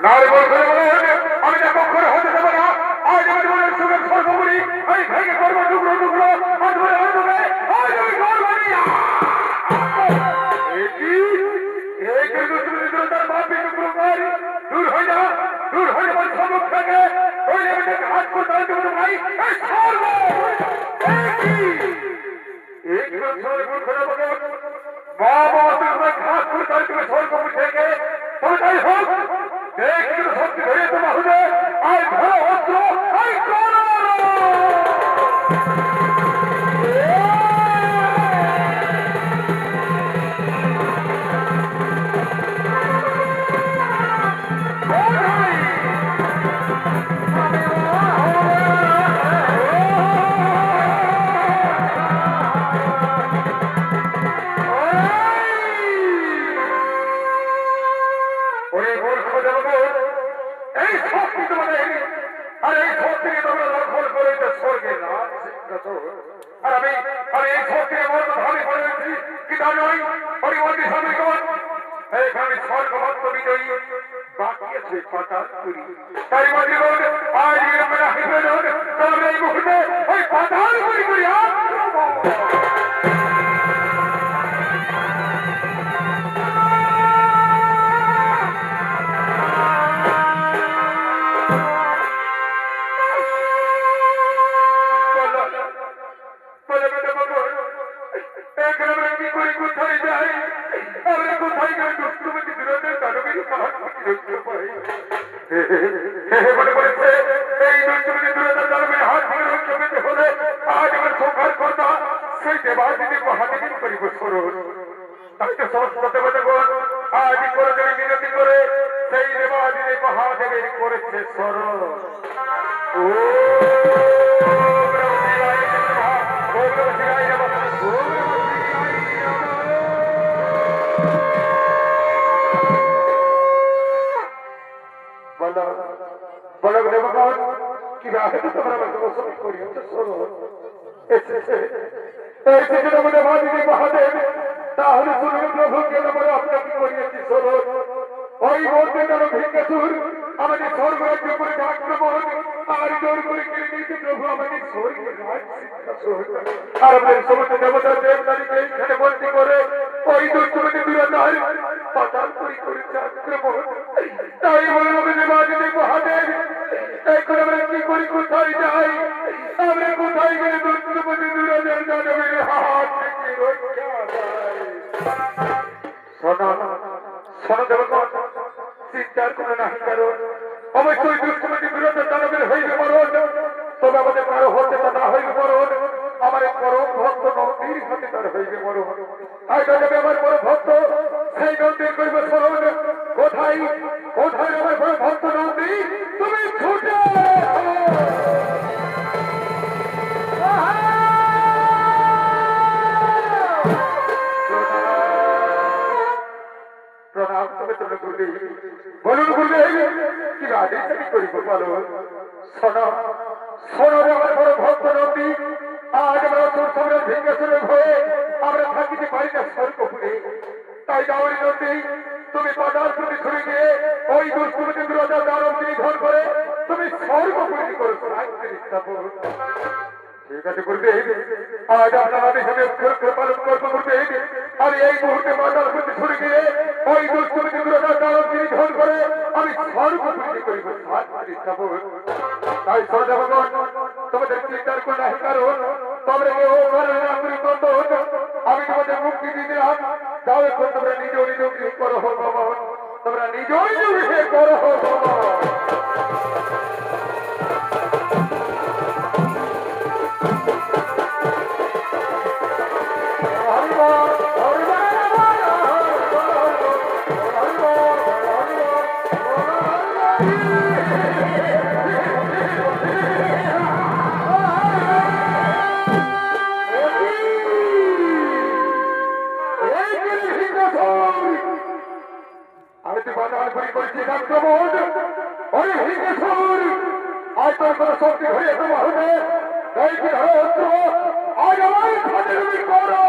নারী বলতে আমি তা কখনো হতে দেবো না। আজ আমি জীবনের সুখের সর্বগুলি আমি ভেঙে করবো টুকরো টুকরো। আজ আমি করবো দূর হয়ে যা, দূর হয়ে যাবার সম্মুখ থেকে হাত করতে ভাই শক্তি ধরে তোমার হবে আর ভালো অস্ত্র তাহলে শুনুন প্রভুকে আপনাকে করিয়েছি স্মরণ। ওই বলতে যেন ভিক্ষাসুর আমাদের স্বর্গরাজ্য করে আক্রমণ আর জোর করে কিনে নিয়েছে প্রভু আমাদের স্বর্গের আর আমাদের সমস্ত দেবতার দেবতারিকে এইখানে বন্দি করে ওই দুষ্টমতি বিরোধার পাতাল করি করেছে আক্রমণ। তাই বলে আমাদের বাজিতে মহাদেব এখন আমরা কি করি, কোথায় যাই, আমরা কোথায় গেলে দুষ্টমতি বিরোধের দানবের হাত থেকে রক্ষা পাই। শোনো শোনো দেবগণ, চিন্তার কোন নাহি কারণ। অবশ্যই দুষ্টমতি বিরোধে দানবের হইবে মরণ, তবে আমাদের কারো হতে তা না হইবে মরণ। আমার পরম ভক্ত নন্দীর হাতে তার হইবে মরণ। আর যাবে আমার বড় ভক্ত সেই নন্দীর করবে স্মরণ। কোথায় কোথায় আমার বড় ভক্ত নন্দী, তুমি ছুটে বলুন বলবে কি আদেশ আমি করিব বলো। শোনো শোনো আমার বড় ভক্ত নন্দী, আজ আমরা অসুর সম্রাট ভিক্ষাসুরের ভয়ে আমরা থাকিতে পারি না স্বর্গপুরে। তাই যাওয়ারি নন্দী তুমি পাতাল প্রতি ছুড়ে গিয়ে ওই দুষ্টমতি বিরোধা দানব নিধন করে তুমি স্বর্গপুরী করো শান্তির স্থাপন। ঠিক আছে করবে, আজ আপনার আদেশ আমি পালন করবো করবে। আমি এই মুহূর্তে পাতাল প্রতি ছুড়ে গিয়ে ওই দুষ্টমতি বিরোধা দানব নিধন করে আমি স্বর্গপুরী করিব শান্তির স্থাপন। তাই সরদেবগণ তোমাদের চিন্তার কোন নাহি কারণ, তোমরা কেউ ঘরে না করি বন্ধন, আমি তোমাদের মুক্তি দিতে দিলাম। যাও এখন তোমরা নিজ নিজ গৃহে করো ভগবান, তোমরা নিজ নিজ গৃহে করো ভগবান। শক্তি হয়ে তোমার হবে আজ আমার করো।